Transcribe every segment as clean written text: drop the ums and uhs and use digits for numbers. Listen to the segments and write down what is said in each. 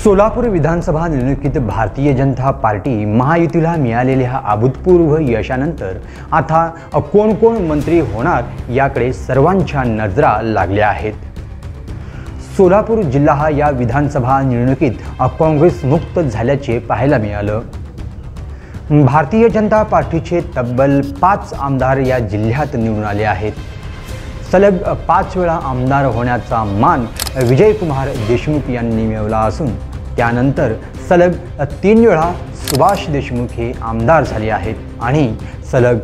सोलापूर विधानसभा निवडणुकीत भारतीय जनता पार्टी महायुतीला मिळालेल्या अभूतपूर्व यशानंतर आता कोण कोण मंत्री होणार याकडे सर्वांच्या नजरा लागल्या आहेत। सोलापूर जिल्हा हा या विधानसभा निवडणुकीत काँग्रेस मुक्त झाल्याचे पाहायला मिळालं। भारतीय जनता पार्टीचे तब्बल 5 आमदार या जिल्ह्यात निवडून आले आहेत। सलग 5 वेळा आमदार होण्याचा मान विजयकुमार देशमुख यांनी मिळवला असून त्यानंतर सलग 3 वेळा सुभाष देशमुख हे आमदार झाले आहेत आणि सलग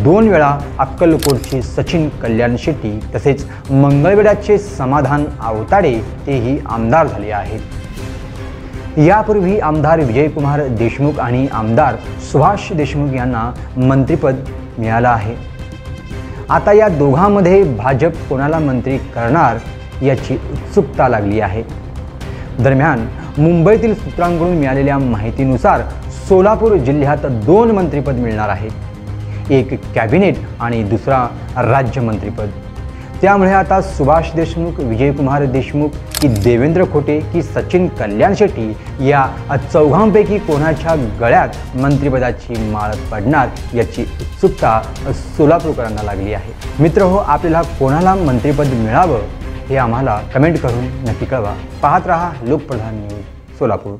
2 वेळा अक्कलकोटचे सचिन कल्याण शेट्टी तसेच मंगळवेढ्याचे समाधान आवताडे तेही आमदार झाले आहेत। यापूर्वी आमदार विजयकुमार देशमुख आणि आमदार सुभाष देशमुख यांना मंत्रिपद मिळालं आहे। आता या दोघांमध्ये भाजप कोणाला मंत्री करणार याची उत्सुकता लागली आहे। दरम्यान मुंबईतील सूत्रांकडून मिळालेल्या माहितीनुसार सोलापूर जिल्ह्यात 2 मंत्रिपद मिळणार आहेत, एक कॅबिनेट आणि दुसरा राज्यमंत्रीपद। त्यामुळे आता सुभाष देशमुख, विजयकुमार देशमुख की देवेंद्र खोटे की सचिन कल्याण शेट्टी या चौघांपैकी कोणाच्या गळ्यात मंत्रिपदाची माळ पडणार याची उत्सुकता सोलापूरकरांना लागली आहे। मित्रहो, आपल्याला कोणाला मंत्रिपद मिळावं हे आम्हाला कमेंट करून नक्की कळवा। पाहत रहा लोकप्रधान न्यूज सोलापूर।